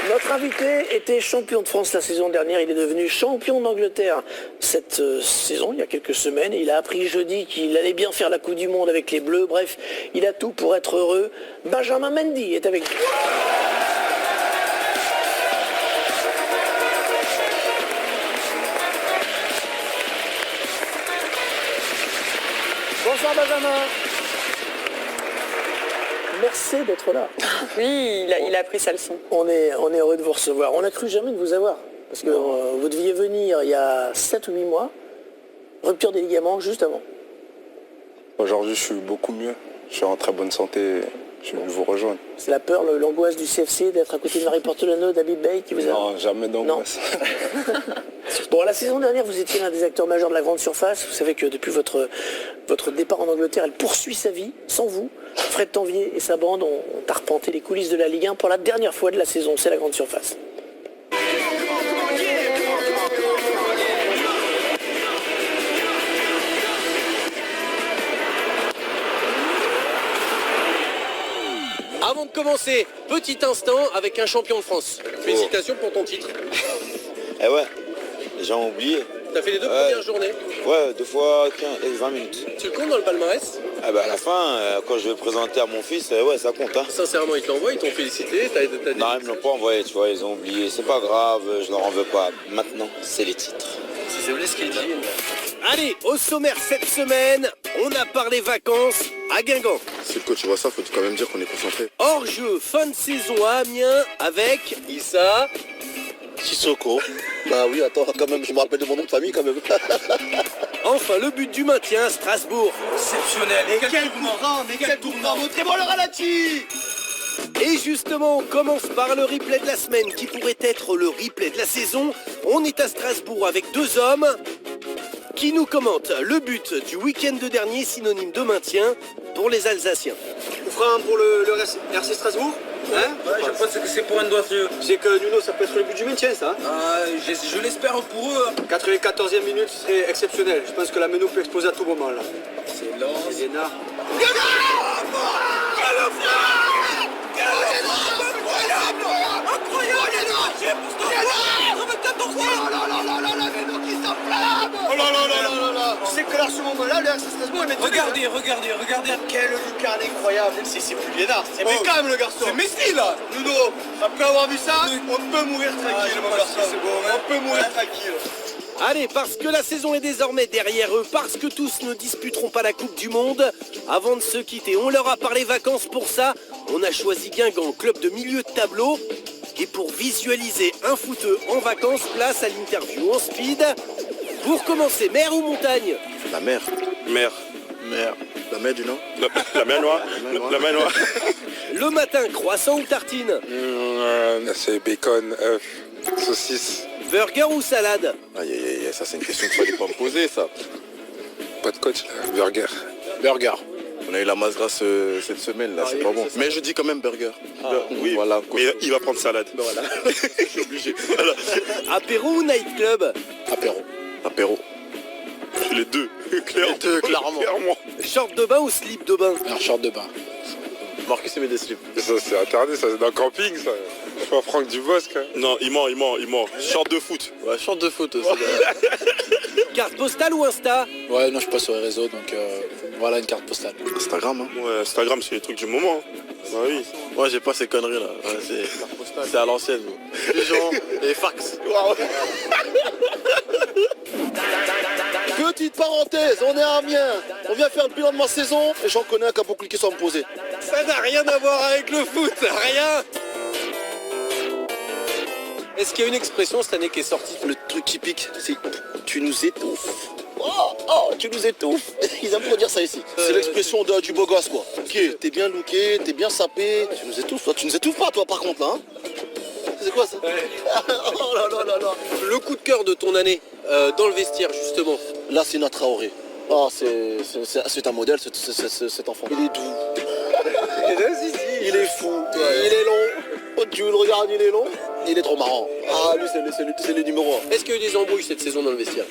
Notre invité était champion de France la saison dernière, il est devenu champion d'Angleterre cette saison, il y a quelques semaines, et il a appris jeudi qu'il allait bien faire la Coupe du Monde avec les Bleus, bref, il a tout pour être heureux. Benjamin Mendy est avec nous. Bonsoir Benjamin. Merci d'être là. Oui, il a pris sa leçon. On est heureux de vous recevoir. On n'a cru jamais de vous avoir. Parce que vous deviez venir il y a 7 ou 8 mois. Rupture des ligaments juste avant. Aujourd'hui, je suis beaucoup mieux. Je suis en très bonne santé. Je suis venu vous rejoindre. C'est la peur, l'angoisse du CFC d'être à côté de Marie Portolano, d'Habib Bey qui vous a... Non, jamais d'angoisse. Bon, la saison dernière, vous étiez l'un des acteurs majeurs de la grande surface. Vous savez que depuis votre départ en Angleterre, elle poursuit sa vie sans vous. Fred Tanvier et sa bande ont arpenté les coulisses de la Ligue 1 pour la dernière fois de la saison. C'est la grande surface. Avant de commencer, petit instant avec un champion de France. Félicitations pour ton titre. Eh ouais, les gens ont oublié. T'as fait les deux premières journées. Ouais, 2 fois 15 et 20 minutes. Tu le comptes dans le palmarès? Ah bah à la fin, quand je vais le présenter à mon fils, ouais, ça compte. Hein. Sincèrement, ils te l'envoient, ils t'ont félicité. T'as Non, ils me l'ont pas envoyé, tu vois, ils ont oublié. C'est pas grave, je leur en veux pas. Maintenant, c'est les titres. Si c'est vrai ce qu'il dit. Allez, au sommaire cette semaine, on a parlé vacances à Guingamp. Si le coach voit ça, faut quand même dire qu'on est concentré. Hors jeu, fin de saison à Amiens avec Issa. Sissoko. Bah oui, attends, quand même, je me rappelle de mon nom de famille quand même. Enfin, le but du maintien à Strasbourg. Exceptionnel. Et quel tournant, mais quel tournant. Montrez-moi le ralenti. Et justement, on commence par le replay de la semaine qui pourrait être le replay de la saison. On est à Strasbourg avec 2 hommes qui nous commentent le but du week-end de dernier, synonyme de maintien pour les Alsaciens. On fera un pour le RC Strasbourg. Hein Ouais, je pense que c'est pour un doigt. C'est que Nuno, ça peut être le but du maintien, ça. Je l'espère pour eux. 94e minute, ce serait exceptionnel. Je pense que la Meno peut exploser à tout moment, là. C'est lent. C'est Lénard. Tu sais que là, à ce moment-là, le RC Strasbourg, il met Regardez. Quelle lucarne incroyable. C'est plus Lénard, c'est Beckham, le garçon. C'est Messi là. Nuno, après avoir vu ça, on peut mourir tranquille, mon garçon. On peut mourir tranquille. Allez, parce que la saison est désormais derrière eux, parce que tous ne disputeront pas la Coupe du Monde, avant de se quitter, on leur a parlé vacances pour ça. On a choisi Guingamp, club de milieu de tableau. Et pour visualiser un footeux en vacances, place à l'interview en speed. Pour commencer, mer ou montagne? La mer. Mer. Mer. La mer du Nord. La mer noire. La mer noire. Le matin, croissant ou tartine? C'est bacon, œuf, saucisse. Burger ou salade? Aïe, aïe, aïe, ça c'est une question qu'il fallait pas me poser, ça. Pas de coach là. Burger. Burger. On a eu la masse grasse cette semaine, là, c'est pas bon. Mais je dis quand même burger. Oui, voilà. Mais il va prendre salade. Voilà. Je suis obligé. Voilà. Apéro ou nightclub? Apéro. Apéro. Les deux. Clairement. Clairement. Short de bain ou slip de bain? Un short de bain. Marcus met des slips. Ça c'est interdit, ça c'est dans le camping ça. Je suis pas Franck Dubosc. Hein. Non, il ment. Short de foot. Ouais, short de foot aussi. Carte postale ou Insta? Ouais, non, je suis pas sur les réseaux, donc voilà une carte postale. Instagram, hein. Ouais, Instagram c'est les trucs du moment. Hein. Bah oui. Ouais, j'ai pas ces conneries là. Ouais, c'est à l'ancienne. Pigeon et fax. Petite parenthèse, on est à Amiens. On vient faire le bilan de ma saison et j'en connais un qui a beaucoup cliqué sans me poser. Ça n'a rien à voir avec le foot, rien. Est-ce qu'il y a une expression cette année qui est sortie? Le truc qui pique, c'est tu nous étouffes. Oh, tu nous étouffes. Ils aiment trop dire ça ici. C'est l'expression du beau gosse quoi. Ok, t'es bien looké, t'es bien sapé. Tu nous étouffes, toi. Tu nous étouffes pas toi par contre là. Hein. C'est quoi ça? Ouais. Oh là là là là. Le coup de cœur de ton année dans le vestiaire justement. Là c'est notre Traoré. Oh, c'est un modèle cet enfant. Il est doux. Il est fou. Ouais. Il est long. Oh, tu le regardes, il est long. Il est trop marrant. Ah lui c'est le numéro 1. Est-ce qu'il y a eu des embrouilles cette saison dans le vestiaire?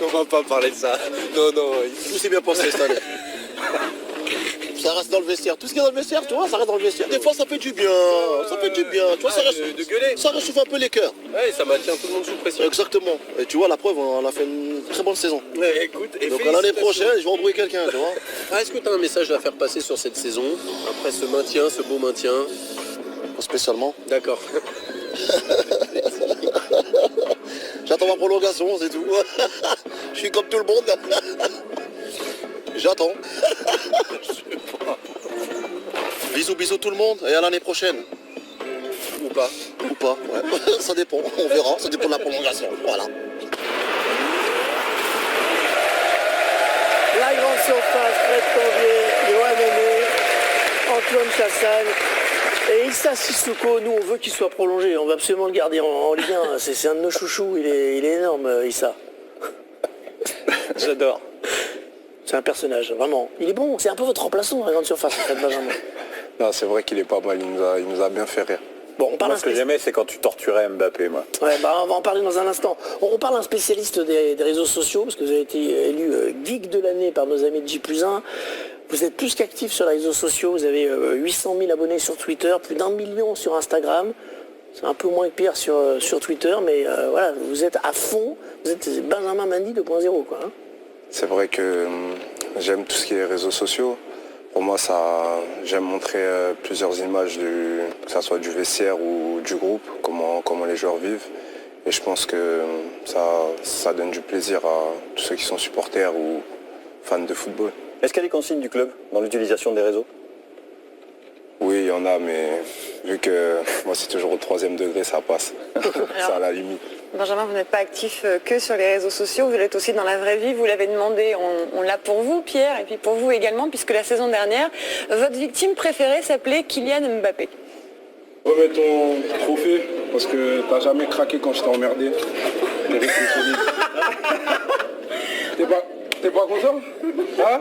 On va pas parler de ça. Non, tout s'est bien passé cette année. Ça reste dans le vestiaire. Tout ce qui est dans le vestiaire, tu vois, ça reste dans le vestiaire. Des fois, ça fait du bien. Ça fait du bien. Tu vois, ça réchauffe un peu les cœurs. Ouais, ça maintient tout le monde sous pression. Exactement. Et tu vois, la preuve, on a fait une très bonne saison. Ouais, écoute, donc l'année prochaine, je vais embrouiller quelqu'un, tu vois. Est-ce que tu as un message à faire passer sur cette saison, après ce maintien, ce beau maintien? Pas spécialement. D'accord. J'attends ma prolongation, c'est tout. Je suis comme tout le monde. J'attends. Bisous tout le monde et à l'année prochaine. Ou pas. Ou pas, ouais. Ça dépend, on verra, ça dépend de la prolongation. Voilà. La grande surface, Fred Tanvier, Johan Aimé, Antoine Chassagne et Issa Sissoko. Nous, on veut qu'il soit prolongé. On va absolument le garder en Ligue 1. C'est un de nos chouchous. Il est énorme, Issa. J'adore. C'est un personnage, vraiment. Il est bon. C'est un peu votre remplaçant, la grande surface, Fred Benjamin. Non, c'est vrai qu'il est pas mal. Il nous a bien fait rire. Bon, on parle Moi, ce que j'aimais, c'est quand tu torturais Mbappé, moi. Ouais, on va en parler dans un instant. On parle d'un spécialiste des réseaux sociaux, parce que vous avez été élu geek de l'année par nos amis de J+1. Vous êtes plus qu'actif sur les réseaux sociaux. Vous avez 800 000 abonnés sur Twitter, plus d'1 million sur Instagram. C'est un peu moins que pire sur Twitter, mais voilà, vous êtes à fond. Vous êtes Benjamin Mendy 2.0, quoi. Hein. C'est vrai que j'aime tout ce qui est réseaux sociaux. Pour moi, j'aime montrer plusieurs images, que ce soit du vestiaire ou du groupe, comment les joueurs vivent. Et je pense que ça donne du plaisir à tous ceux qui sont supporters ou fans de football. Est-ce qu'il y a des consignes du club dans l'utilisation des réseaux? Oui, il y en a, mais vu que moi c'est toujours au 3e degré, ça passe. C'est à la limite. Benjamin, vous n'êtes pas actif que sur les réseaux sociaux, vous l'êtes aussi dans la vraie vie, vous l'avez demandé, on l'a pour vous Pierre, et puis pour vous également, puisque la saison dernière, votre victime préférée s'appelait Kylian Mbappé. Remets ton trophée, parce que t'as jamais craqué quand je t'ai emmerdé. T'es resté solide. T'es pas content? Hein?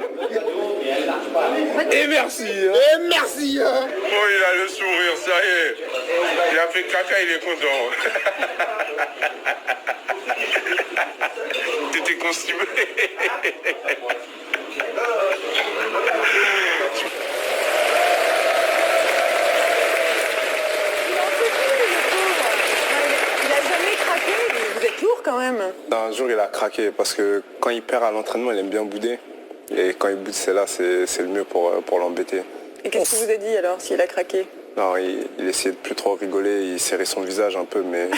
Et merci! Hein? Et merci! Hein? Oh, il a le sourire, ça y est. Il a fait caca, il est content. T'étais constipé. Il a jamais craqué, vous êtes lourd quand même. Un jour il a craqué parce que quand il perd à l'entraînement il aime bien bouder. Et quand il boude c'est le mieux pour l'embêter. Et qu'est-ce que vous avez dit alors s'il a craqué? Non, il essayait de plus trop rigoler, il serrait son visage un peu, mais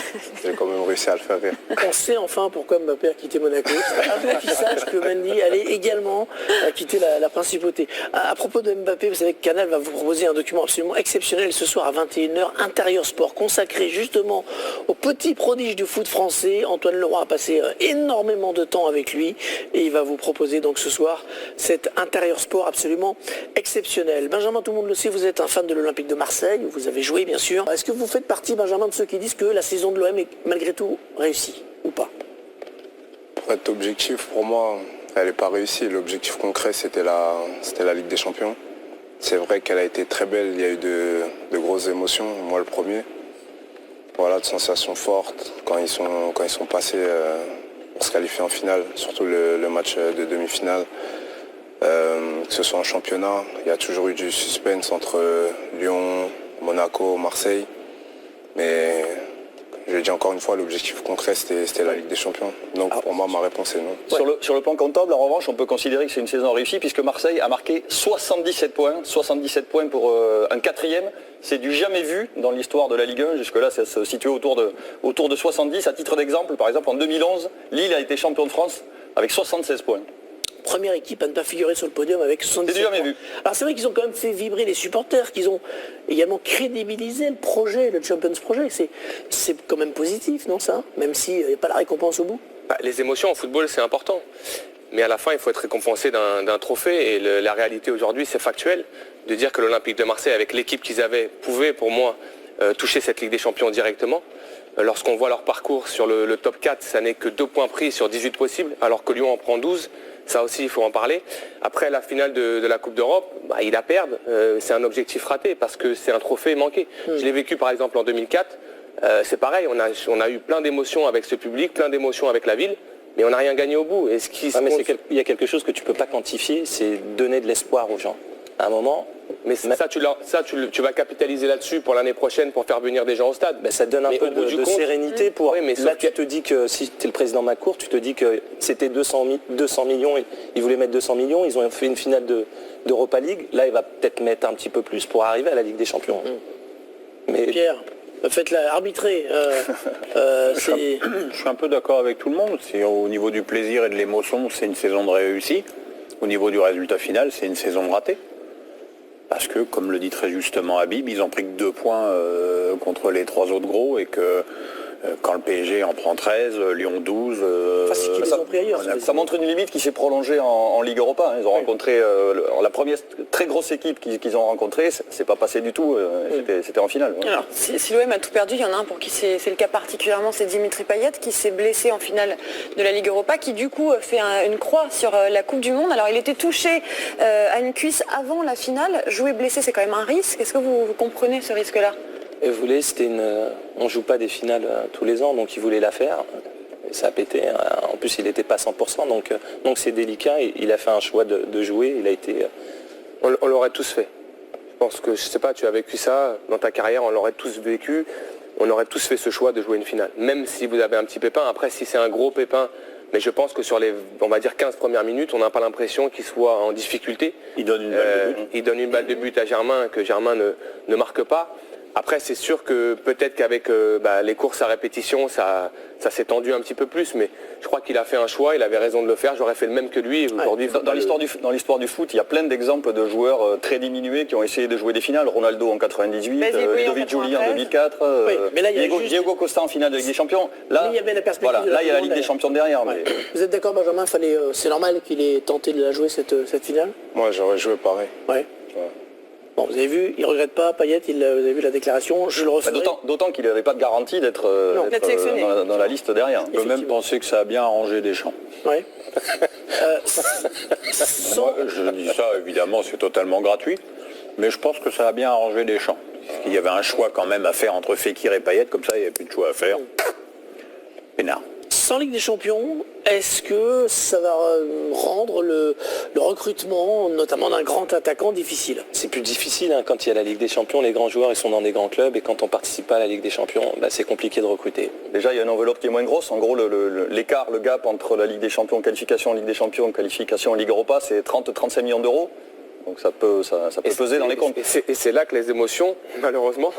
j'ai quand même réussi à le faire rire. On sait enfin pourquoi Mbappé a quitté Monaco. C'est un affichage que Mendy allait également quitter la principauté. À propos de Mbappé, vous savez que Canal va vous proposer un document absolument exceptionnel ce soir à 21h, Intérieur Sport, consacré justement au petit prodige du foot français. Antoine Leroy a passé énormément de temps avec lui et il va vous proposer donc ce soir cet Intérieur Sport absolument exceptionnel. Benjamin, tout le monde le sait, vous êtes un fan de l'Olympique de Marseille. Vous avez joué bien sûr. Est-ce que vous faites partie, Benjamin, de ceux qui disent que la saison de l'OM est malgré tout réussie ou pas? Pour être objectif, pour moi, elle n'est pas réussie. L'objectif concret, c'était la Ligue des Champions. C'est vrai qu'elle a été très belle, il y a eu de grosses émotions, moi le premier. Voilà, de sensations fortes quand ils sont passés pour se qualifier en finale, surtout le match de demi-finale. Que ce soit en championnat, il y a toujours eu du suspense entre Lyon, Monaco, Marseille. Mais je le dis encore une fois, l'objectif concret c'était la Ligue des Champions. Donc pour moi ma réponse est non. Ouais. Sur le plan comptable, en revanche, on peut considérer que c'est une saison réussie puisque Marseille a marqué 77 points. 77 points pour un quatrième. C'est du jamais vu dans l'histoire de la Ligue 1. Jusque-là, ça se situait autour de 70. À titre d'exemple, par exemple, en 2011, Lille a été champion de France avec 76 points. Première équipe à ne pas figurer sur le podium avec 77 points. Vu. Alors c'est vrai qu'ils ont quand même fait vibrer les supporters, qu'ils ont également crédibilisé le projet, le Champions Project. C'est quand même positif, non ça? Même s'il n'y a pas la récompense au bout. Les émotions en football, c'est important. Mais à la fin, il faut être récompensé d'un trophée. Et la réalité aujourd'hui, c'est factuel. De dire que l'Olympique de Marseille, avec l'équipe qu'ils avaient, pouvait pour moi toucher cette Ligue des Champions directement. Lorsqu'on voit leur parcours sur le top 4, ça n'est que 2 points pris sur 18 possibles, alors que Lyon en prend 12. Ça aussi, il faut en parler. Après la finale de la Coupe d'Europe, il a perdu. C'est un objectif raté parce que c'est un trophée manqué. Je l'ai vécu par exemple en 2004. C'est pareil, on a eu plein d'émotions avec ce public, plein d'émotions avec la ville, mais on n'a rien gagné au bout. Il y a quelque chose que tu ne peux pas quantifier, c'est donner de l'espoir aux gens. à un moment. Mais tu vas capitaliser là-dessus pour l'année prochaine pour faire venir des gens au stade. Ça te donne un peu de sérénité pour... Oui, mais là, tu te dis que si tu es le président McCourt, tu te dis que c'était 200 millions, ils voulaient mettre 200 millions, ils ont fait une finale d'Europa League. Là, il va peut-être mettre un petit peu plus pour arriver à la Ligue des Champions. Mais... Pierre, faites-la arbitrer. Je suis un peu d'accord avec tout le monde. Au niveau du plaisir et de l'émotion, c'est une saison de réussie. Au niveau du résultat final, c'est une saison ratée. Parce que, comme le dit très justement Habib, ils ont pris que 2 points contre les 3 autres gros et que quand le PSG en prend 13, Lyon 12... ça montre une limite qui s'est prolongée en Ligue Europa. Ils ont rencontré la première très grosse équipe qu'ils ont rencontrée, c'est pas passé du tout, c'était en finale. Alors, si l'OM a tout perdu, il y en a un pour qui c'est le cas particulièrement, c'est Dimitri Payet qui s'est blessé en finale de la Ligue Europa, qui du coup fait une croix sur la Coupe du Monde. Alors il était touché à une cuisse avant la finale. Jouer blessé, c'est quand même un risque. Est-ce que vous comprenez ce risque-là ? On ne joue pas des finales tous les ans, donc il voulait la faire. Et ça a pété. En plus, il n'était pas 100%, donc c'est délicat. Il a fait un choix de jouer. Il a été. On l'aurait tous fait. Je pense que, je sais pas, tu as vécu ça dans ta carrière, on l'aurait tous vécu. On aurait tous fait ce choix de jouer une finale. Même si vous avez un petit pépin. Après, si c'est un gros pépin, mais je pense que sur les, on va dire 15 premières minutes, on n'a pas l'impression qu'il soit en difficulté. Il donne une balle de but. Il donne une balle de but à Germain, que Germain ne marque pas. Après, c'est sûr que peut-être qu'avec les courses à répétition, ça s'est tendu un petit peu plus, mais je crois qu'il a fait un choix, il avait raison de le faire, j'aurais fait le même que lui. Aujourd'hui, dans l'histoire du foot, il y a plein d'exemples de joueurs très diminués qui ont essayé de jouer des finales. Ronaldo en 98, Ludovic Giuli en 2004, Diego Costa en finale de Ligue des Champions. Là, il y avait la perspective. Là, il y a la Ligue des Champions derrière. Ouais. Mais... Vous êtes d'accord, Benjamin, c'est normal qu'il ait tenté de la jouer cette finale ? Moi, j'aurais joué pareil. Ouais. Bon, vous avez vu, il ne regrette pas, Payet, vous avez vu la déclaration, je le referai. D'autant qu'il n'avait pas de garantie d'être dans la liste derrière. On peut même penser que ça a bien arrangé Deschamps. Oui. Moi, je dis ça, évidemment, c'est totalement gratuit, mais je pense que ça a bien arrangé Deschamps. Il y avait un choix quand même à faire entre Fekir et Payet, comme ça, il n'y avait plus de choix à faire. Pénard. Sans Ligue des Champions, est-ce que ça va rendre le recrutement, notamment d'un grand attaquant, difficile ? C'est plus difficile quand il y a la Ligue des Champions, les grands joueurs ils sont dans des grands clubs et quand on ne participe pas à la Ligue des Champions, c'est compliqué de recruter. Déjà il y a une enveloppe qui est moins grosse, en gros l'écart, le gap entre la Ligue des Champions, qualification en Ligue des Champions, qualification en Ligue Europa, c'est 30-35 millions d'euros. Donc ça peut peser dans les comptes. Et c'est là que les émotions, malheureusement,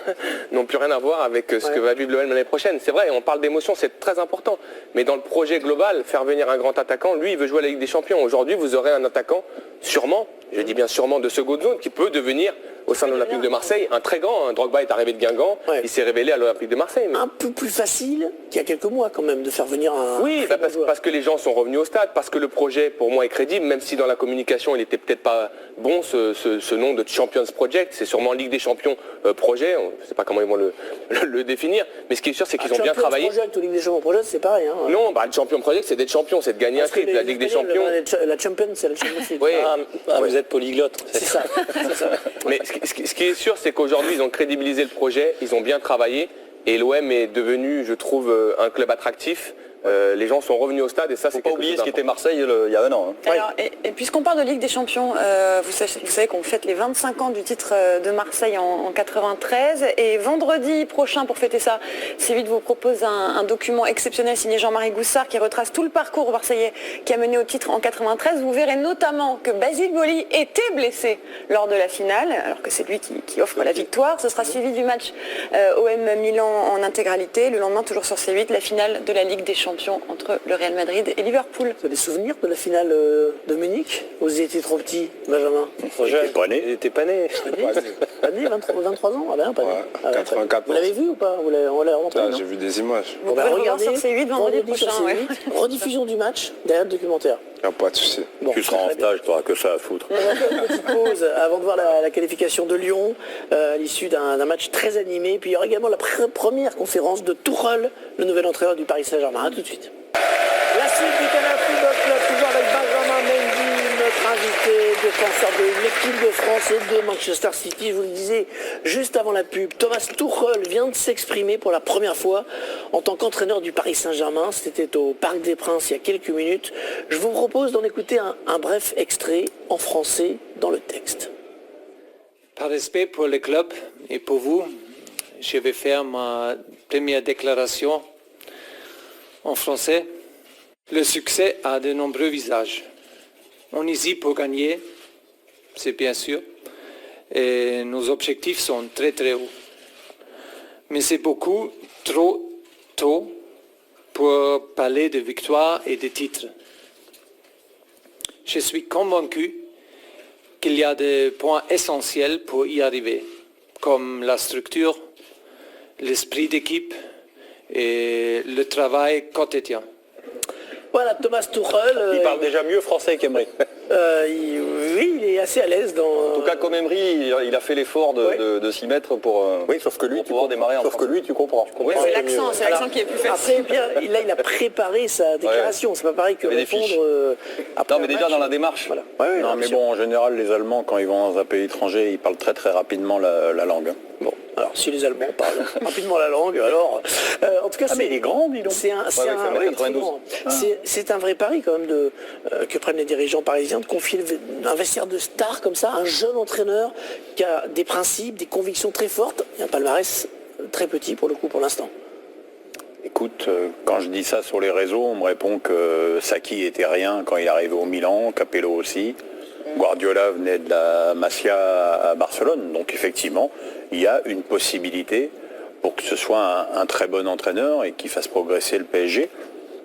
n'ont plus rien à voir avec ce que va vivre l'OM l'année prochaine. C'est vrai, on parle d'émotions, c'est très important. Mais dans le projet global, faire venir un grand attaquant, lui, il veut jouer à la Ligue des Champions. Aujourd'hui, vous aurez un attaquant, sûrement, je dis bien sûrement de seconde zone, qui peut devenir, au sein de l'Olympique de Marseille, un très grand. Drogba est arrivé de Guingamp, il s'est révélé à l'Olympique de Marseille. Mais... Un peu plus facile qu'il y a quelques mois quand même de faire venir un... Oui, parce que les gens sont revenus au stade, parce que le projet pour moi est crédible, même si dans la communication il n'était peut-être pas bon ce nom de Champions Project, c'est sûrement Ligue des Champions projet, je ne sais pas comment ils vont le définir, mais ce qui est sûr c'est qu'ils ont bien travaillé. Project ou Ligue des Champions Project c'est pareil. Non, le Champion Project c'est d'être champion, c'est de gagner un triple, la Ligue des Champions. La Champions c'est la Champions. Oui. Vous êtes polyglotte. C'est ça. Mais ce qui est sûr, c'est qu'aujourd'hui, ils ont crédibilisé le projet, ils ont bien travaillé, et l'OM est devenu, je trouve, un club attractif. Les gens sont revenus au stade et ça, c'est pas oublier ce qu'était Marseille il y a un an. Alors, et puisqu'on parle de Ligue des Champions, vous savez qu'on fête les 25 ans du titre de Marseille en 93 et vendredi prochain, pour fêter ça, C8 vous propose un document exceptionnel signé Jean-Marie Goussard qui retrace tout le parcours marseillais qui a mené au titre en 93. Vous verrez notamment que Basile Boli était blessé lors de la finale, alors que c'est lui qui offre la victoire. Ce sera suivi du match OM Milan en intégralité. Le lendemain, toujours sur C8, la finale de la Ligue des Champions entre le Real Madrid et Liverpool. Vous avez des souvenirs de la finale de Munich ? Vous étiez trop petit, Benjamin ? Il était pas né. Pas né, 23 ans ? Ah ben, pas né. Ouais, 84 vous l'avez vu ou pas ? On l'a rentré, J'ai vu des images. Vous pouvez regarder sur C8 vendredi prochain. Rediffusion du match derrière le documentaire. Pas de souci. Bon, tu seras en stage, tu n'auras que ça à foutre. On va faire une petite pause avant de voir la qualification de Lyon à l'issue d'un match très animé. Puis il y aura également la première conférence de Tuchel, le nouvel entraîneur du Paris Saint-Germain. A tout de suite. La suite du Canal Football Club, toujours avec Benjamin Mendy, notre invité, défenseur de l'équipe de France et de Manchester City. Je vous le disais juste avant la pub, Thomas Tuchel vient de s'exprimer pour la première fois en tant qu'entraîneur du Paris Saint-Germain. C'était au Parc des Princes il y a quelques minutes. Je vous propose d'en écouter un bref extrait en français dans le texte. Par respect pour le club et pour vous, je vais faire ma première déclaration en français. Le succès a de nombreux visages. On est ici pour gagner, c'est bien sûr, et nos objectifs sont très très hauts. Mais c'est beaucoup trop tôt pour parler de victoire et de titres. Je suis convaincu qu'il y a des points essentiels pour y arriver, comme la structure, l'esprit d'équipe et le travail quotidien. Voilà, Thomas Tuchel. Il parle déjà mieux français qu'Emery. Oui, il est assez à l'aise dans... En tout cas, comme Emery, il a fait l'effort de s'y mettre pour, sauf que lui, pour pouvoir démarrer en sauf que lui, tu comprends. Oui, c'est l'accent qui est plus facile. Après, bien, là, il a préparé sa déclaration. C'est pas pareil que répondre après non, mais un déjà match. dans la démarche. Voilà. Non, mais bon, en général, les Allemands, quand ils vont dans un pays étranger, ils parlent très très rapidement la langue. Bon, alors si les Allemands parlent rapidement la langue, alors... en tout cas, mais il est grand, dis donc. c'est un vrai pari quand même que prennent les dirigeants parisiens de confier un vestiaire de star comme ça, un jeune entraîneur qui a des principes, des convictions très fortes, et un palmarès très petit pour le coup pour l'instant. Écoute, quand je dis ça sur les réseaux, on me répond que Saki était rien quand il est arrivé au Milan, Capello aussi. Guardiola venait de la Masia à Barcelone, donc effectivement, il y a une possibilité pour que ce soit un très bon entraîneur et qu'il fasse progresser le PSG.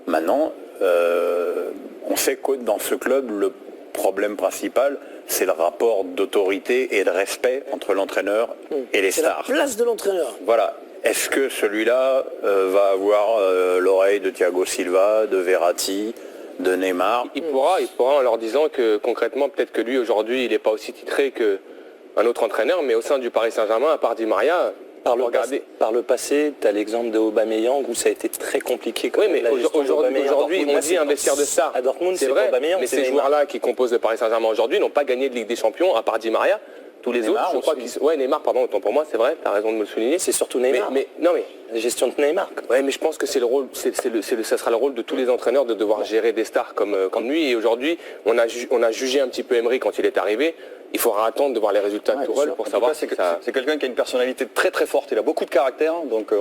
Maintenant, on sait que dans ce club, le problème principal, c'est le rapport d'autorité et de respect entre l'entraîneur et les stars. C'est la place de l'entraîneur. Voilà. Est-ce que celui-là va avoir l'oreille de Thiago Silva, de Verratti, de Neymar? Il pourra en leur disant que concrètement, peut-être que lui aujourd'hui, il n'est pas aussi titré qu'un autre entraîneur, mais au sein du Paris Saint-Germain, à part Di Maria, par le passé, tu as l'exemple de Aubameyang où ça a été très compliqué. Oui, mais aujourd'hui, on dit un vestiaire de star. À Dortmund, c'est vrai, Aubameyang, mais ces joueurs-là qui composent le Paris Saint-Germain aujourd'hui n'ont pas gagné de Ligue des Champions, à part Di Maria. Tous les Neymar autres, je crois qu'ils... Ouais, Neymar, pardon, autant pour moi, c'est vrai, tu as raison de me le souligner. C'est surtout Neymar. Non, mais la gestion de Neymar. Ouais, mais je pense que c'est le rôle, ça sera le rôle de tous les entraîneurs de devoir gérer des stars comme lui. Et aujourd'hui, on a jugé un petit peu Emery quand il est arrivé. Il faudra attendre de voir les résultats de Tourelle pour savoir. C'est quelqu'un qui a une personnalité très très forte. Il a beaucoup de caractère, donc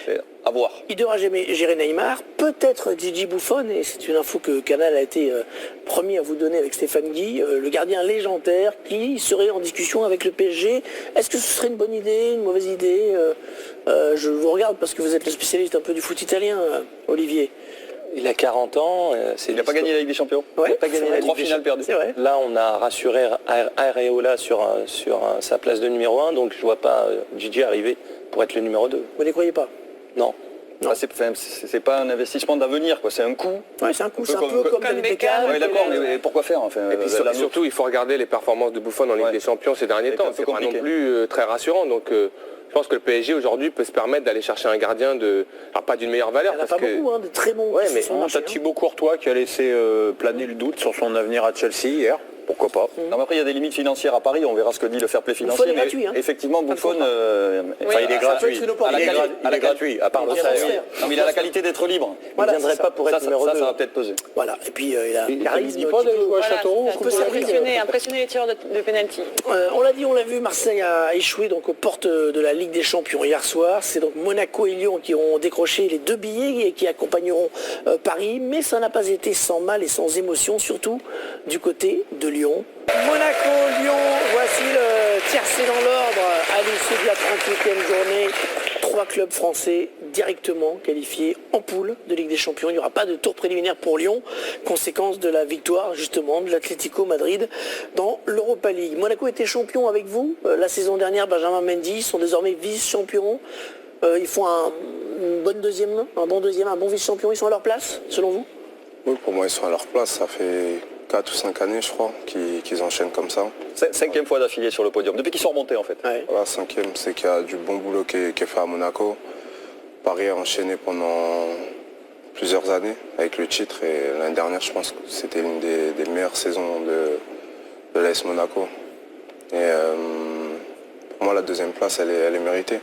c'est à voir. Il devra gérer Neymar, peut-être Gigi Buffon, et c'est une info que Canal a été promis à vous donner avec Stéphane Guy, le gardien légendaire qui serait en discussion avec le PSG. Est-ce que ce serait une bonne idée, une mauvaise idée? Je vous regarde parce que vous êtes le spécialiste un peu du foot italien, Olivier. Il a 40 ans. Il n'a pas gagné la Ligue des Champions. Ouais, il n'a pas gagné la Ligue 3 des finales perdues. C'est vrai. Là, on a rassuré Areola sur sa place de numéro 1, donc je ne vois pas Gigi arriver pour être le numéro 2. Vous ne les croyez pas? Non. Ah, c'est pas un investissement d'avenir, quoi. C'est un coup. Ouais, c'est un coup, c'est un peu comme David Beckham. Ouais, d'accord, mais pourquoi faire enfin, et puis surtout, il faut regarder les performances de Buffon en Ligue des Champions ces derniers temps. C'est pas non plus très rassurant. Donc, je pense que le PSG aujourd'hui peut se permettre d'aller chercher un gardien pas d'une meilleure valeur. Il n'y en a pas beaucoup, de très bons. Ouais, mais t'as Thibaut Courtois qui a laissé planer le doute sur son avenir à Chelsea hier. Pourquoi pas? Non, mais après, il y a des limites financières à Paris. On verra ce que dit le fair play financier. Buffon est gratuit. Effectivement, Buffon, il est gratuit. Il est gratuit, à part le salaire. Non, mais il a la qualité d'être libre. Il ne viendrait pas pour être numéro 2. Ça va peut-être peser. Voilà, et puis il a charisme. Il peut impressionner les tireurs de pénalty. On l'a dit, on l'a vu, Marseille a échoué donc aux portes de la Ligue des Champions hier soir. C'est donc Monaco et Lyon qui ont décroché les 2 billets et qui accompagneront Paris. Mais ça n'a pas été sans mal et sans émotion, surtout du côté de Lyon. Monaco, Lyon, voici le tiercé dans l'ordre à l'issue de la 38e journée. 3 clubs français directement qualifiés en poule de Ligue des Champions. Il n'y aura pas de tour préliminaire pour Lyon, conséquence de la victoire justement de l'Atlético Madrid dans l'Europa League. Monaco était champion avec vous la saison dernière. Benjamin Mendy sont désormais vice-champions. Ils font un bon deuxième, un bon vice-champion. Ils sont à leur place, selon vous? Oui, pour moi, ils sont à leur place. Ça fait 4 ou 5 années, je crois, qu'ils enchaînent comme ça. 5e fois d'affilée sur le podium, depuis qu'ils sont remontés en fait. Ouais. Voilà, 5e, c'est qu'il y a du bon boulot qui est fait à Monaco. Paris a enchaîné pendant plusieurs années avec le titre et l'année dernière, je pense que c'était l'une des meilleures saisons de l'AS Monaco. Et pour moi, la 2e place, elle est méritée.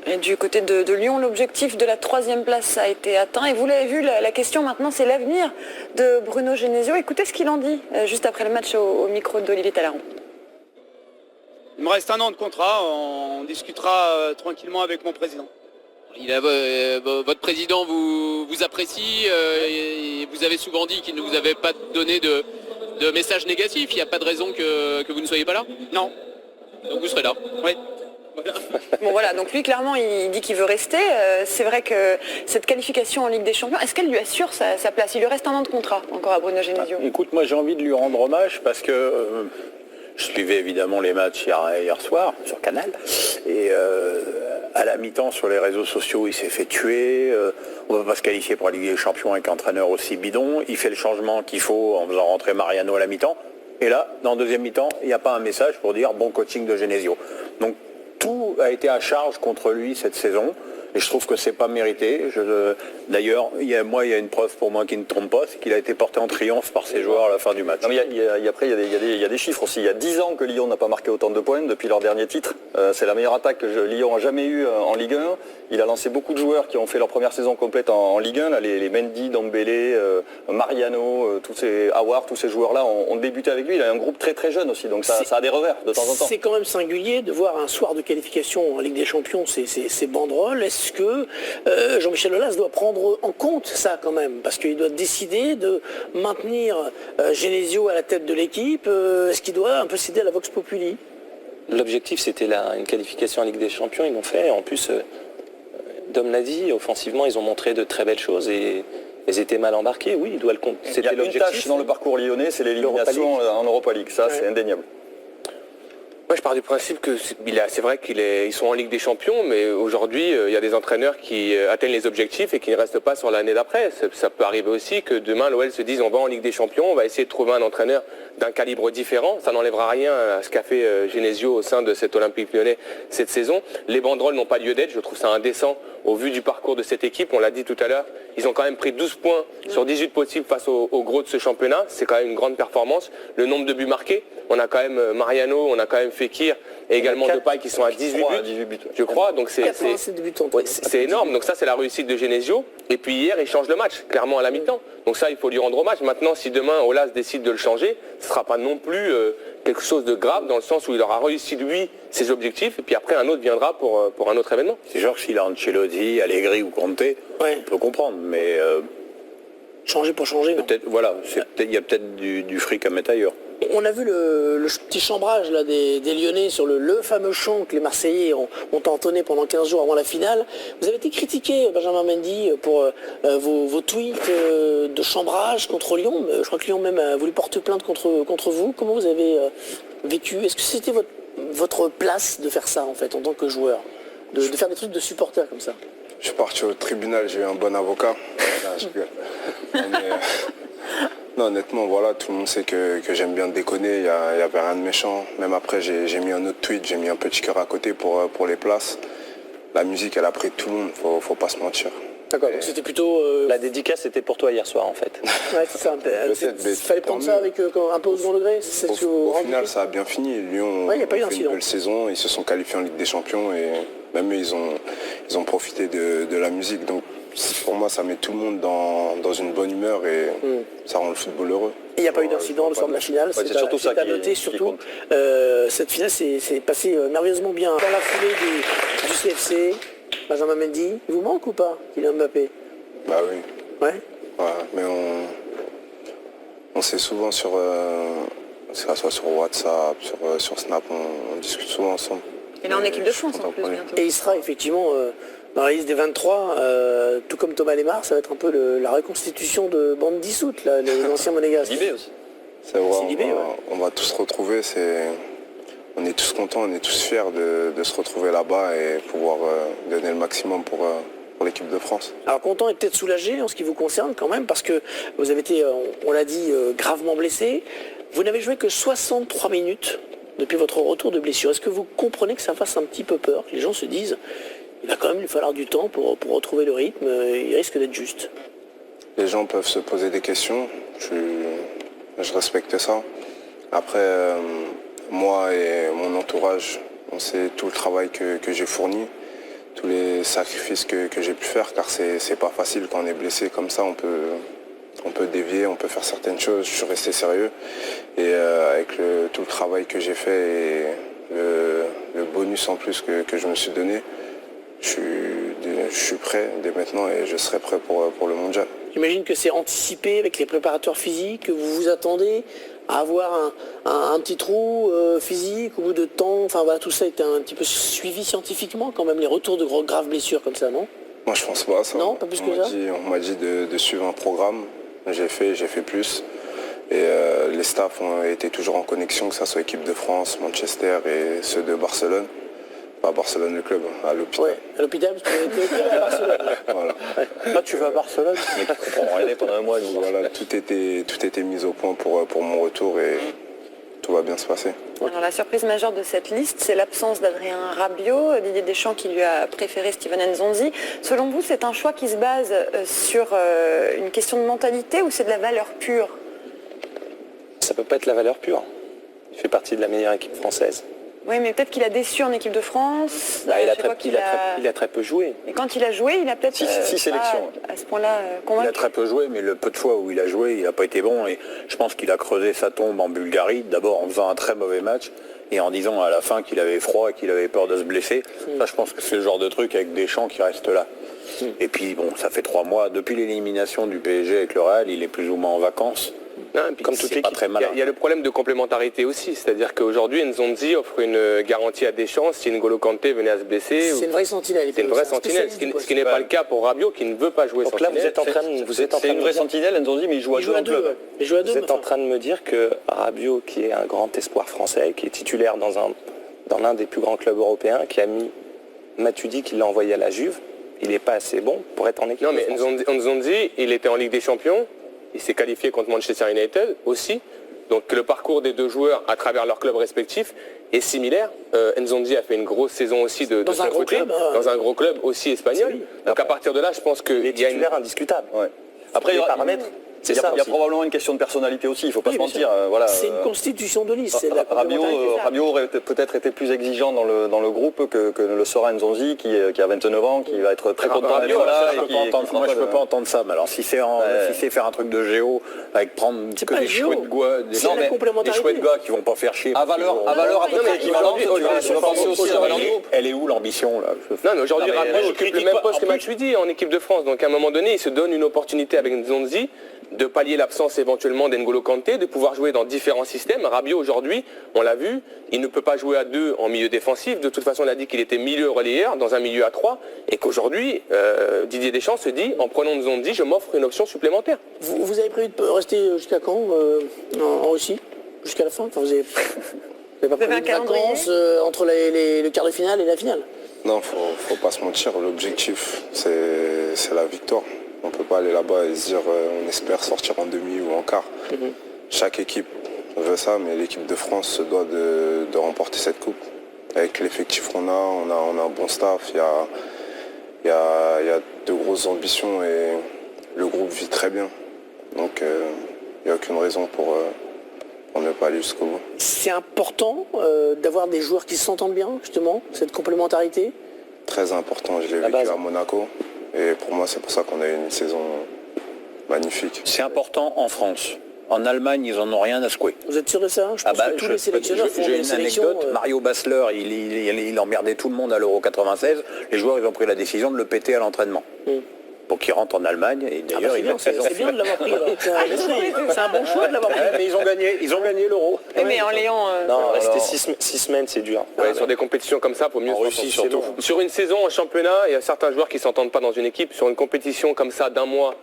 Et du côté de Lyon, l'objectif de la 3e place a été atteint. Et vous l'avez vu, la question maintenant, c'est l'avenir de Bruno Genesio. Écoutez ce qu'il en dit juste après le match au micro d'Olivier Talaron. Il me reste 1 an de contrat, on discutera tranquillement avec mon président. Votre président vous apprécie et vous avez souvent dit qu'il ne vous avait pas donné de message négatif. Il n'y a pas de raison que vous ne soyez pas là? Non. Donc vous serez là? Oui. Voilà. Bon voilà, donc lui clairement il dit qu'il veut rester. C'est vrai que cette qualification en Ligue des Champions, est-ce qu'elle lui assure sa place? Il lui reste 1 an de contrat encore à Bruno Genesio. Écoute, moi j'ai envie de lui rendre hommage parce que je suivais évidemment les matchs hier soir sur Canal et à la mi-temps sur les réseaux sociaux il s'est fait tuer, on ne va pas se qualifier pour la Ligue des Champions avec un entraîneur aussi bidon, il fait le changement qu'il faut en faisant rentrer Mariano à la mi-temps et là dans le deuxième mi-temps il n'y a pas un message pour dire bon coaching de Genesio. Donc tout a été à charge contre lui cette saison et je trouve que c'est pas mérité. D'ailleurs, il y a une preuve pour moi qui ne trompe pas, c'est qu'il a été porté en triomphe par ses joueurs à la fin du match. Non, mais après, il y a des chiffres aussi. Il y a 10 ans que Lyon n'a pas marqué autant de points depuis leur dernier titre. C'est la meilleure attaque que Lyon a jamais eue en Ligue 1. Il a lancé beaucoup de joueurs qui ont fait leur première saison complète en Ligue 1. Là, les Mendy, Dembélé, Mariano, tous ces joueurs-là ont débuté avec lui. Il a un groupe très très jeune aussi, donc ça a des revers de temps en temps. C'est quand même singulier de voir un soir de qualification en Ligue des Champions, c'est banderoles. Est-ce que Jean-Michel Aulas doit prendre en compte ça quand même? Parce qu'il doit décider de maintenir Genesio à la tête de l'équipe. Est-ce qu'il doit un peu céder à la Vox Populi? L'objectif c'était une qualification en Ligue des Champions, ils l'ont fait. En plus, Dom l'a dit, offensivement ils ont montré de très belles choses et ils étaient mal embarqués. Oui, il doit le compter. Il y a une tâche dans le parcours lyonnais, c'est l'élimination en Europa League. Ça, c'est indéniable. Moi, je pars du principe que c'est vrai qu'ils sont en Ligue des Champions, mais aujourd'hui, il y a des entraîneurs qui atteignent les objectifs et qui ne restent pas sur l'année d'après. Ça peut arriver aussi que demain, l'OL se dise on va en Ligue des Champions, on va essayer de trouver un entraîneur d'un calibre différent. Ça n'enlèvera rien à ce qu'a fait Genesio au sein de cet Olympique Lyonnais cette saison. Les banderoles n'ont pas lieu d'être. Je trouve ça indécent au vu du parcours de cette équipe. On l'a dit tout à l'heure, ils ont quand même pris 12 points sur 18 possibles face au gros de ce championnat. C'est quand même une grande performance. Le nombre de buts marqués, on a quand même Mariano, on a quand même Fekir et également Depay qui sont à 18 buts, je crois. Donc c'est énorme. Donc ça, c'est la réussite de Genesio. Et puis hier, il change le match, clairement à la mi-temps. Donc ça, il faut lui rendre hommage. Maintenant, si demain Aulas décide de le changer, ce ne sera pas non plus quelque chose de grave dans le sens où il aura réussi lui ses objectifs et puis après un autre viendra pour un autre événement. C'est genre s'il a Ancelotti, Allegri ou Conte, on peut comprendre, mais changer pour changer. Peut-être, voilà, il y a peut-être du fric à mettre ailleurs. On a vu le petit chambrage là, des Lyonnais sur le fameux chant que les Marseillais ont entonné pendant 15 jours avant la finale. Vous avez été critiqué, Benjamin Mendy, pour vos tweets de chambrage contre Lyon. Je crois que Lyon même a voulu porter plainte contre vous. Comment vous avez vécu? Est-ce que c'était votre place de faire ça en fait en tant que joueur, de faire des trucs de supporter comme ça? Je suis parti au tribunal, j'ai eu un bon avocat. Non, honnêtement, voilà, tout le monde sait que j'aime bien déconner, il n'y avait rien de méchant. Même après, j'ai mis un autre tweet, j'ai mis un petit cœur à côté pour les places. La musique, elle a pris tout le monde, faut pas se mentir. D'accord, donc c'était plutôt... La dédicace, c'était pour toi hier soir, en fait. Ouais, c'est ça. Il fallait prendre ça avec un peu au second degré. Au final, ça a bien fini. Lyon a fait une belle saison, ils se sont qualifiés en Ligue des Champions et même eux, ils ont profité de la musique. Donc, pour moi, ça met tout le monde dans une bonne humeur et ça rend le football heureux. Il n'y a pas eu d'incident le soir de la finale, c'est surtout ça à noter. Surtout, cette finale s'est passée merveilleusement bien. Dans la foulée du CFC, Benjamin Mendy, il vous manque ou pas, Kylian Mbappé? Bah oui. Ouais. Mais on sait souvent que ce soit sur WhatsApp, sur Snap, on discute souvent ensemble. Il est en équipe de France en plus bientôt. Et il sera effectivement dans la liste des 23, tout comme Thomas Lemar, ça va être un peu la reconstitution de bande dissoute, là, les anciens monégasques. Libé aussi. C'est vrai, on va tous se retrouver, on est tous contents, on est tous fiers de se retrouver là-bas et pouvoir donner le maximum pour l'équipe de France. Alors content et peut-être soulagé en ce qui vous concerne quand même, parce que vous avez été, on l'a dit, gravement blessé. Vous n'avez joué que 63 minutes depuis votre retour de blessure. Est-ce que vous comprenez que ça fasse un petit peu peur, que les gens se disent il va quand même lui falloir du temps pour retrouver le rythme, il risque d'être juste? Les gens peuvent se poser des questions, je respecte ça. Après, moi et mon entourage, on sait tout le travail que j'ai fourni, tous les sacrifices que j'ai pu faire, car c'est pas facile quand on est blessé comme ça, on peut dévier, on peut faire certaines choses. Je suis resté sérieux et avec tout le travail que j'ai fait et le bonus en plus que je me suis donné. Je suis prêt dès maintenant et je serai prêt pour le mondial. J'imagine que c'est anticipé avec les préparateurs physiques, que vous vous attendez à avoir un petit trou physique au bout de temps. Enfin voilà, tout ça est un petit peu suivi scientifiquement quand même, les retours de graves blessures comme ça, non? Moi je pense pas à ça. Non, pas plus que ça. On m'a dit de suivre un programme. J'ai fait plus. Et les staffs ont été toujours en connexion, que ce soit équipe de France, Manchester et ceux de Barcelone. Pas Barcelone le club, à l'hôpital. Ouais, à l'hôpital parce que tu étais à Barcelone. Voilà. Là tu vas à Barcelone, mais tu comprends rien pendant un mois. Voilà, tout était mis au point pour mon retour et tout va bien se passer. Alors la surprise majeure de cette liste, c'est l'absence d'Adrien Rabiot, Didier Deschamps qui lui a préféré Steven Nzonzi. Selon vous, c'est un choix qui se base sur une question de mentalité ou c'est de la valeur pure? Ça peut pas être la valeur pure. Il fait partie de la meilleure équipe française. Oui, mais peut-être qu'il a déçu en équipe de France. Il a très peu joué. Et quand il a joué, il a peut-être 6 sélections. À ce point-là Il convaincu. a très peu joué, mais le peu de fois où il a joué, il n'a pas été bon. Et je pense qu'il a creusé sa tombe en Bulgarie, d'abord en faisant un très mauvais match et en disant à la fin qu'il avait froid et qu'il avait peur de se blesser. Ça, je pense que c'est le genre de truc avec Deschamps qui reste là. Et puis bon, ça fait 3 mois. Depuis l'élimination du PSG avec le Real, il est plus ou moins en vacances. Non, et puis Comme toute l'équipe. il y a le problème de complémentarité aussi, c'est-à-dire qu'aujourd'hui Nzonzi offre une garantie à Deschamps si N'Golo Kanté venait à se blesser. C'est une vraie sentinelle. C'est une vraie sentinelle, ce qui n'est pas le cas pour Rabiot qui ne veut pas jouer Donc là, sentinelle. C'est une vraie sentinelle, Nzonzi, mais il joue à deux en club. Il joue à deux. Vous êtes en train de me dire que Rabiot, qui est un grand espoir français, qui est titulaire dans l'un des plus grands clubs européens, qui a mis Matuidi, qui l'a envoyé à la Juve, il n'est pas assez bon pour être en équipe. Non mais Nzonzi, il était en Ligue des Champions, il s'est qualifié contre Manchester United aussi. Donc le parcours des deux joueurs à travers leurs clubs respectifs est similaire. Nzonzi a fait une grosse saison aussi de son côté, dans un gros club aussi espagnol. Donc à partir de là, je pense qu'il y a une indiscutable. Ouais. Après, il y a paramètres. Il y a probablement une question de personnalité aussi, il ne faut pas se mentir. Voilà, c'est une constitution de liste. Rabiot aurait peut-être été plus exigeant dans le groupe que le sera Nzonzi qui a 29 ans, qui va être très content d'être là. Moi je ne peux pas entendre ça, mais alors si c'est faire un truc de géo, avec prendre que des chouettes gars, des chouettes gars qui vont pas faire chier. À valeur à peu près équivalente, tu vas penser aussi à la valeur du groupe. Elle est où l'ambition là? Non mais aujourd'hui Rabiot occupe le même poste que Matuidi en équipe de France, donc à un moment donné il se donne une opportunité avec Nzonzi de pallier l'absence éventuellement d'N'Golo Kanté, de pouvoir jouer dans différents systèmes. Rabiot aujourd'hui, on l'a vu, il ne peut pas jouer à 2 en milieu défensif. De toute façon, on a dit qu'il était milieu relayeur dans un milieu à 3 et qu'aujourd'hui, Didier Deschamps se dit, en prenant Nzonzi, je m'offre une option supplémentaire. Vous avez prévu de rester jusqu'à quand en Russie? Jusqu'à la fin? Enfin, vous avez pas prévu de vacances entre le quart de finale et la finale? Non, faut pas se mentir, l'objectif c'est la victoire. On ne peut pas aller là-bas et se dire on espère sortir en demi ou en quart. Chaque équipe veut ça, mais l'équipe de France se doit de remporter cette coupe. Avec l'effectif qu'on a, on a un bon staff, il y a de grosses ambitions et le groupe vit très bien. Donc il n'y a aucune raison pour ne pas aller jusqu'au bout. C'est important d'avoir des joueurs qui s'entendent bien, justement, cette complémentarité? Très important, je l'ai vécu à Monaco. Et pour moi, c'est pour ça qu'on a eu une saison magnifique. C'est important en France. En Allemagne, ils en ont rien à secouer. Vous êtes sûr de ça? Je pense que tous les sélectionneurs font j'ai des une sélections. Anecdote. Mario Basler, il emmerdait tout le monde à l'Euro 96. Les joueurs, ils ont pris la décision de le péter à l'entraînement. Pour qu'il rentre en Allemagne. Et d'ailleurs, c'est bien de l'avoir pris. C'est un bon choix de l'avoir pris. Mais ils ont gagné l'Euro. Mais en Léon... Non, rester 6 semaines, c'est dur. Ouais, sur des compétitions comme ça, il faut mieux en Russie surtout. Sur une saison en championnat, il y a certains joueurs qui ne s'entendent pas dans une équipe. Sur une compétition comme ça d'un mois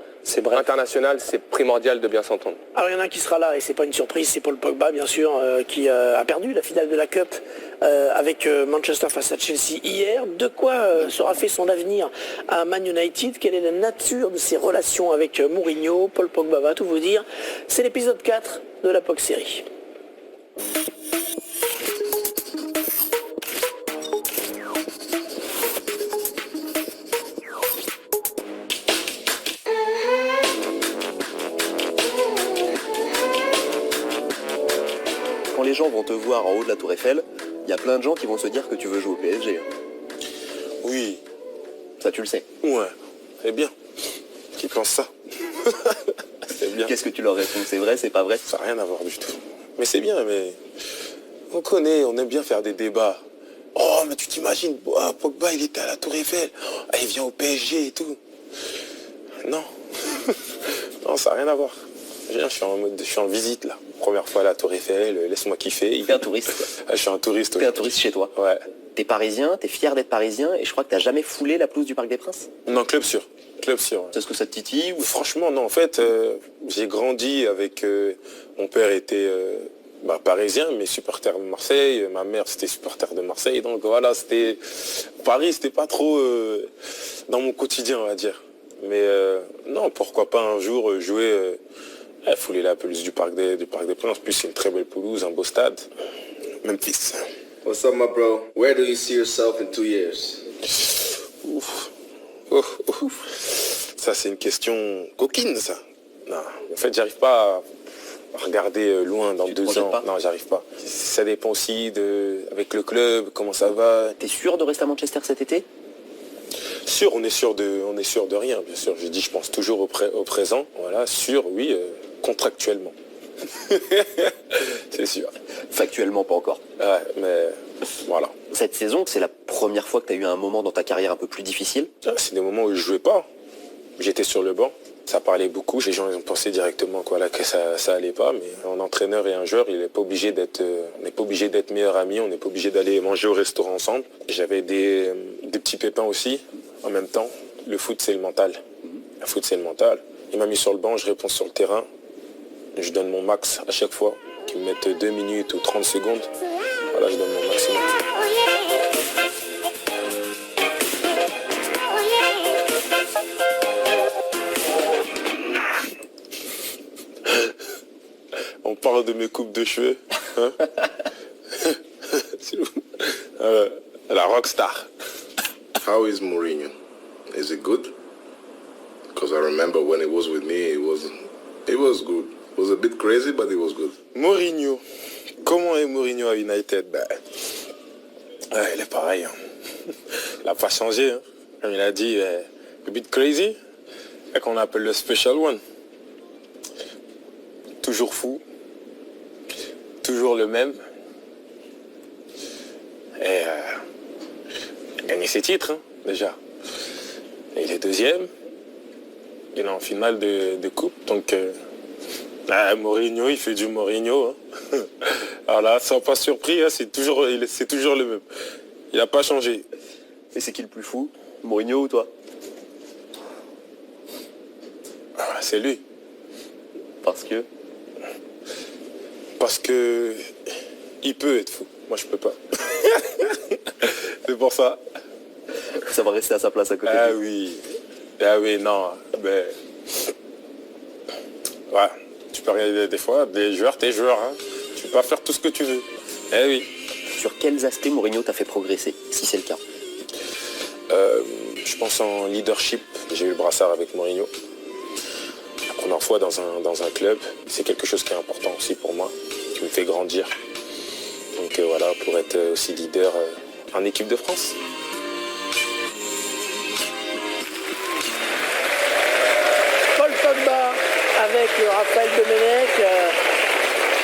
international, c'est primordial de bien s'entendre. Alors il y en a un qui sera là, et c'est pas une surprise, c'est Paul Pogba bien sûr, qui a perdu la finale de la Cup avec Manchester face à Chelsea hier. De quoi sera fait son avenir à Man United? Quelle est la nature de ses relations avec Mourinho? Paul Pogba va tout vous dire. C'est l'épisode 4 de la POC série. Quand les gens vont te voir en haut de la Tour Eiffel, il y a plein de gens qui vont se dire que tu veux jouer au PSG. Oui. Ça, tu le sais. Ouais, c'est bien. Qui pense ça? C'est bien. Qu'est-ce que tu leur réponds? C'est vrai, c'est pas vrai? Ça n'a rien à voir du tout. Mais c'est bien, mais On connaît, on aime bien faire des débats. Oh, mais tu t'imagines, Pogba, il était à la Tour Eiffel. Il vient au PSG et tout. Non. Non, ça n'a rien à voir. Je suis en visite, là. Première fois à la Tour Eiffel, laisse-moi kiffer. T'es un touriste. Je suis un touriste. T'es un touriste chez toi. Ouais. T'es parisien, t'es fier d'être parisien, et je crois que t'as jamais foulé la pelouse du Parc des Princes. Non, club sûr. Club sûr. Ouais. Est-ce que ça te titille ou... Franchement, non. En fait, j'ai grandi avec... mon père était parisien, mais supporter de Marseille. Ma mère, c'était supporter de Marseille. Donc voilà, c'était... Paris, c'était pas trop dans mon quotidien, on va dire. Mais non, pourquoi pas un jour jouer... fouler la pelouse du Parc des Princes. En plus, c'est une très belle pelouse, un beau stade. Memphis. What's up, my bro? Where do you see yourself in 2 years? Ouf. Ça, c'est une question coquine, ça. Non, en fait, j'arrive pas à regarder loin dans 2 ans. Non, j'arrive pas. Ça dépend aussi avec le club, comment ça va. T'es sûr de rester à Manchester cet été? Sûr, on est sûr de rien, bien sûr. Je dis, je pense toujours au présent. Voilà, sûr, oui, contractuellement. C'est sûr. Factuellement, pas encore. Ouais, mais voilà. Cette saison, c'est la première fois que tu as eu un moment dans ta carrière un peu plus difficile? C'est des moments où je jouais pas. J'étais sur le banc. Ça parlait beaucoup. Les gens ils ont pensé directement que ça allait pas. Mais un entraîneur et un joueur, on n'est pas obligé d'être meilleurs amis. On n'est pas obligé d'aller manger au restaurant ensemble. J'avais des petits pépins aussi. En même temps, le foot, c'est le mental. Le foot, c'est le mental. Il m'a mis sur le banc, je réponds sur le terrain. Je donne mon max à chaque fois. Qu'ils me mettent 2 minutes ou 30 secondes. Voilà, je donne mon maximum. On parle de mes coupes de cheveux. Hein. La rockstar. How is Mourinho? Is it good? Because I remember when he was with me, it was good. It was a bit crazy, but it was good. Mourinho. Comment est Mourinho à United? Il est pareil. Hein. Il n'a pas changé. Hein. Comme il a dit, a bit crazy. C'est qu'on appelle le special one. Toujours fou. Toujours le même. Et il a gagné ses titres, hein, déjà. Et il est deuxième. Il est en finale de coupe. Donc, Mourinho, il fait du Mourinho. Hein. Alors là, sois pas surpris, hein, c'est toujours le même. Il n'a pas changé. Et c'est qui le plus fou? Mourinho ou toi? C'est lui. Parce que il peut être fou. Moi, je peux pas. C'est pour ça. Ça va rester à sa place à côté. Ah oui, non. Mais... Ouais. Tu peux regarder des fois, des joueurs, t'es joueur. Hein. Tu peux pas faire tout ce que tu veux. Eh oui. Sur quels aspects Mourinho t'a fait progresser, si c'est le cas? Je pense en leadership. J'ai eu le brassard avec Mourinho. La première fois dans un club. C'est quelque chose qui est important aussi pour moi, qui me fait grandir. Donc voilà, pour être aussi leader en équipe de France. Paul Pogba avec Raphaël Domenech.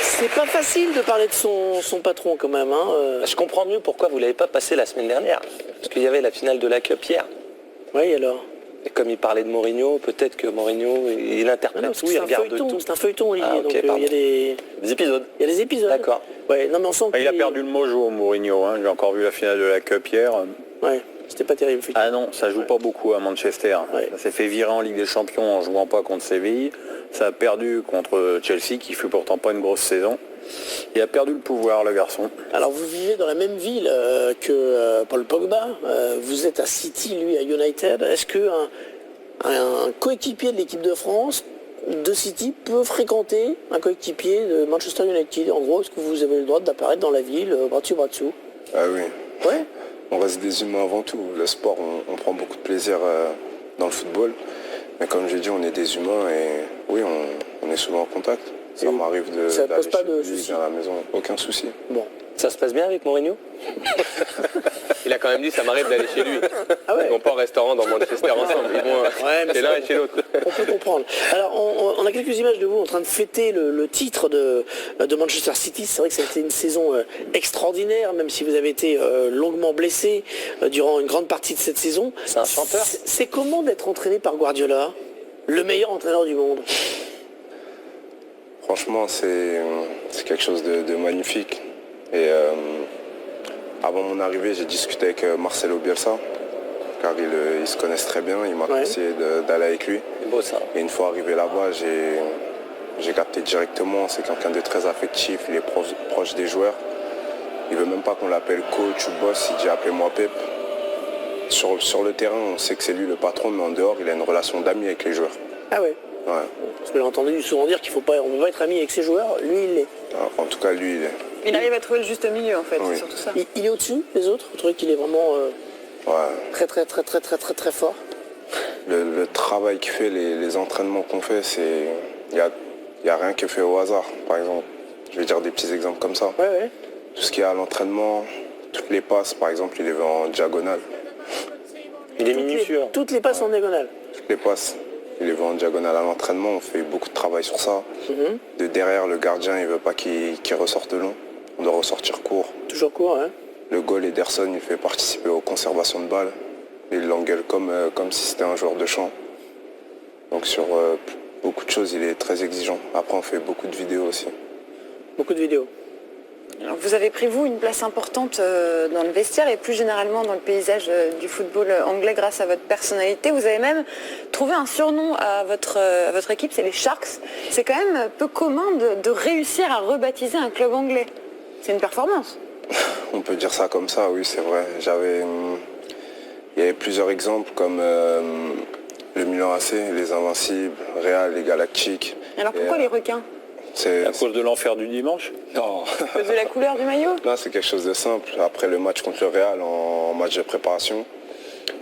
C'est pas facile de parler de son patron quand même. Hein. Je comprends mieux pourquoi vous ne l'avez pas passé la semaine dernière. Parce qu'il y avait la finale de la Cup hier. Oui, alors. Et comme il parlait de Mourinho, peut-être que Mourinho, il interprète tout, il regarde tout. C'est un feuilleton, Olivier. Ah, okay, donc il y a des épisodes. Il y a des épisodes. D'accord. Ouais, non, mais on sent il a perdu le mojo, Mourinho. Hein. J'ai encore vu la finale de la Cup hier. Ouais, c'était pas terrible. Ah non, ça joue pas beaucoup à Manchester. Ouais. Ça s'est fait virer en Ligue des Champions en jouant pas contre Séville. Ça a perdu contre Chelsea, qui fut pourtant pas une grosse saison. Il a perdu le pouvoir, le garçon. Alors vous vivez dans la même ville que Paul Pogba. Vous êtes à City, lui à United. Est-ce que un coéquipier de l'équipe de France de City peut fréquenter un coéquipier de Manchester United? En gros, est-ce que vous avez le droit d'apparaître dans la ville, bras dessus, bras dessous? Ah oui. Ouais. On reste des humains avant tout. Le sport, on prend beaucoup de plaisir dans le football. Mais comme j'ai dit, on est des humains et oui, on est souvent en contact. Ça m'arrive ça d'aller pose pas de chez lui, soucis à la maison. Aucun souci. Bon. Ça se passe bien avec Mourinho? Il a quand même dit ça m'arrive d'aller chez lui. Ah ouais. Ils vont pas au restaurant dans Manchester ensemble. Ils vont chez l'un et chez l'autre. On peut comprendre. Alors, on a quelques images de vous en train de fêter le titre de Manchester City. C'est vrai que ça a été une saison extraordinaire, même si vous avez été longuement blessé durant une grande partie de cette saison. C'est un chanteur. C'est comment d'être entraîné par Guardiola, le meilleur entraîneur du monde? Franchement, c'est quelque chose de magnifique. Et avant mon arrivée, j'ai discuté avec Marcelo Bielsa, car ils se connaissent très bien. Il m'a conseillé d'aller avec lui. C'est beau ça. Et une fois arrivé là-bas, j'ai capté directement. C'est quelqu'un de très affectif, il est proche des joueurs. Il veut même pas qu'on l'appelle coach ou boss, il dit appelez-moi Pep. Sur le terrain, on sait que c'est lui le patron, mais en dehors, il a une relation d'ami avec les joueurs. Ah ouais. Ouais. Parce que j'ai entendu souvent dire qu'on ne peut pas être ami avec ses joueurs. Lui, il l'est. En tout cas, lui, il est. Il arrive à trouver le juste milieu, en fait, Oui. c'est surtout ça. Il est au-dessus des autres. Vous trouvez qu'il est vraiment Ouais. très fort. Le travail qu'il fait, les entraînements qu'on fait, il y a rien qui est fait au hasard. Par exemple, je vais dire des petits exemples comme ça. Ouais. Tout ce qu'il y a à l'entraînement, toutes les passes, par exemple, il les veut en diagonale. Il est minutieux. Toutes les passes en diagonale. Toutes les passes, il les veut en diagonale. À l'entraînement, on fait beaucoup de travail sur ça. De derrière, le gardien, il veut pas qu'il ressorte de long. On doit ressortir court. Toujours court, hein. Le goal, Ederson, il fait participer aux conservations de balles. Il l'engueule comme si c'était un joueur de champ. Donc sur beaucoup de choses, il est très exigeant. Après, on fait beaucoup de vidéos aussi. Beaucoup de vidéos. Alors, vous avez pris, vous, une place importante dans le vestiaire et plus généralement dans le paysage du football anglais grâce à votre personnalité. Vous avez même trouvé un surnom à votre équipe, c'est les Sharks. C'est quand même peu commun de réussir à rebaptiser un club anglais. C'est une performance. On peut dire ça comme ça, oui, c'est vrai. Il y avait plusieurs exemples comme le Milan AC, les Invincibles, Real, les Galactiques. Alors pourquoi les requins? C'est à cause de l'enfer du dimanche? Non. À cause de la couleur du maillot? Non, c'est quelque chose de simple. Après le match contre le Real, en match de préparation,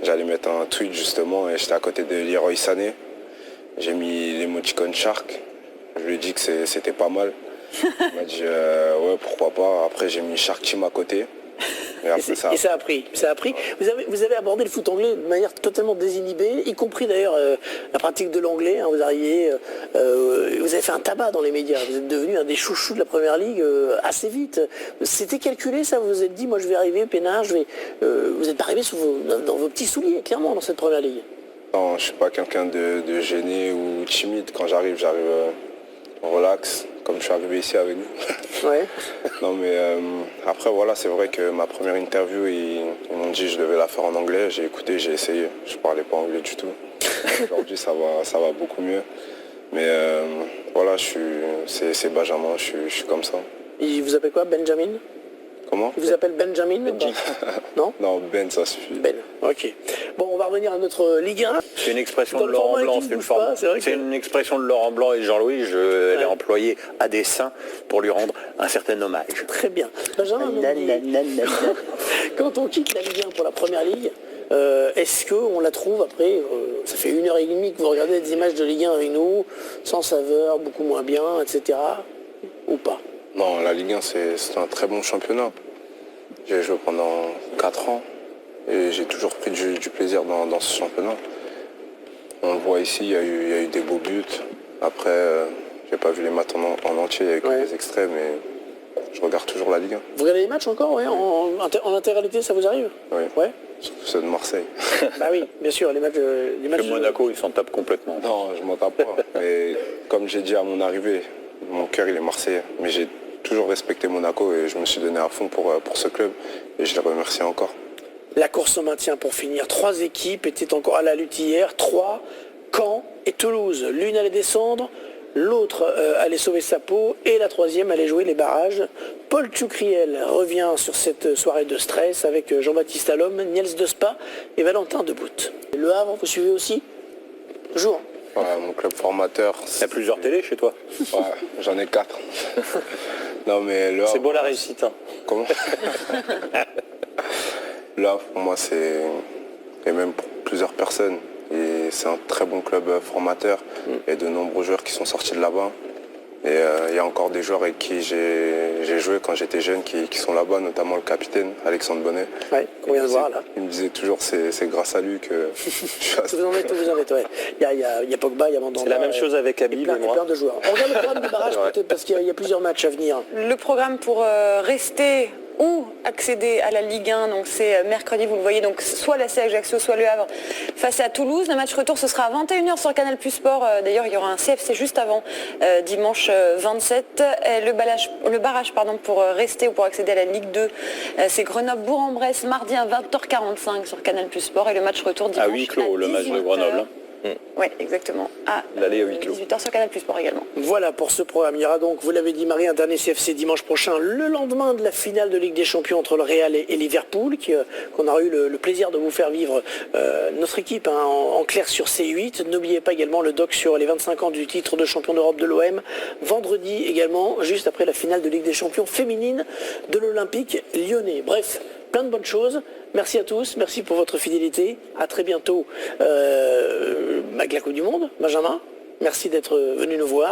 j'allais mettre un tweet justement et j'étais à côté de Leroy Sané. J'ai mis l'émoticône Shark. Je lui ai dit que c'était pas mal. Il m'a dit ouais, pourquoi pas. Après j'ai mis Shark Team à côté. Et ça a pris. Vous avez abordé le foot anglais de manière totalement désinhibée, y compris d'ailleurs la pratique de l'anglais. Hein, vous arriviez, vous avez fait un tabac dans les médias. Vous êtes devenu un des chouchous de la Première Ligue assez vite. C'était calculé, ça? Vous vous êtes dit, moi je vais arriver, peinard, vous n'êtes pas arrivé dans vos petits souliers, clairement, dans cette Première Ligue. Non, je suis pas quelqu'un de gêné ou timide. Quand j'arrive relax, comme je suis arrivé ici avec vous. Ouais. Non mais après voilà, c'est vrai que ma première interview, ils m'ont dit que je devais la faire en anglais. J'ai écouté, j'ai essayé. Je parlais pas anglais du tout. Aujourd'hui ça va beaucoup mieux. Mais voilà, c'est Benjamin, je suis comme ça. Il vous appelle quoi, Benjamin? Comment? Il vous appelle Benjamin? Non? Non, Ben, ça suffit. Ben, ok. Bon, on va revenir à notre Ligue 1. C'est une expression de Laurent Blanc. C'est une expression de Laurent Blanc et Jean-Louis. Je l'ai employée à dessein pour lui rendre un certain hommage. Très bien. Benjamin, quand on quitte la Ligue 1 pour la Première Ligue, est-ce qu'on la trouve après, ça fait 1h30 que vous regardez des images de Ligue 1 avec nous, sans saveur, beaucoup moins bien, etc. Ou pas? Non, la Ligue 1, c'est un très bon championnat. J'ai joué pendant 4 ans et j'ai toujours pris du plaisir dans ce championnat. On le voit ici, il y a eu des beaux buts. Après, j'ai pas vu les matchs en entier avec les extraits, mais je regarde toujours la Ligue 1. Vous regardez les matchs encore, ouais, en intégralité, ça vous arrive? Oui. Ouais. Surtout ceux de Marseille. Bah oui, bien sûr, les matchs de Monaco, ils s'en tapent complètement. Non, je m'en tape pas. Mais comme j'ai dit à mon arrivée, mon cœur il est marseillais. Mais j'ai toujours respecté Monaco et je me suis donné à fond pour ce club et je les remercie encore. La course au maintien pour finir. 3 équipes étaient encore à la lutte hier. 3, Caen et Toulouse. L'une allait descendre, l'autre allait sauver sa peau et la troisième allait jouer les barrages. Paul Tchoucriel revient sur cette soirée de stress avec Jean-Baptiste Allom, Niels Despa et Valentin Debout. Le Havre, vous suivez aussi? Toujours. Ouais, mon club formateur. Il y a plusieurs télés chez toi? Ouais, j'en ai 4. Non mais le c'est beau la réussite. Hein. Comment? Là, pour moi, et même pour plusieurs personnes, et c'est un très bon club formateur. Il y a de nombreux joueurs qui sont sortis de là-bas. Et il y a encore des joueurs avec qui j'ai joué quand j'étais jeune qui sont là-bas, notamment le capitaine Alexandre Bonnet. Ouais, qu'on vient de voir là. Il me disait toujours c'est grâce à lui que je suis à ce vous en êtes, ouais. Il y a Pogba, il y a Mandanda. C'est la même chose avec Habib et moi. Plein de joueurs. On regarde le programme du barrage peut-être parce qu'il y a plusieurs matchs à venir. Le programme pour rester ou accéder à la Ligue 1, donc c'est mercredi, vous le voyez, donc soit la CF Ajaccio, soit le Havre face à Toulouse. Le match retour, ce sera à 21h sur Canal Plus Sport. D'ailleurs, il y aura un CFC juste avant, dimanche 27. Le barrage pour rester ou pour accéder à la Ligue 2, c'est Grenoble-Bourg-en-Bresse, mardi à 20h45 sur Canal Plus Sport. Et le match retour dimanche à huis clos, le match de Grenoble. Oui, exactement. L'aller à huis clos. 18h sur Canal Plus Sport également. Voilà pour ce programme. Il y aura donc, vous l'avez dit Marie, un dernier CFC dimanche prochain, le lendemain de la finale de Ligue des Champions entre le Real et Liverpool, qu'on aura eu le plaisir de vous faire vivre notre équipe en clair sur C8. N'oubliez pas également le doc sur les 25 ans du titre de champion d'Europe de l'OM. Vendredi également, juste après la finale de Ligue des Champions féminine de l'Olympique lyonnais. Bref, plein de bonnes choses. Merci à tous, merci pour votre fidélité. À très bientôt avec la Coupe du Monde. Benjamin, merci d'être venu nous voir.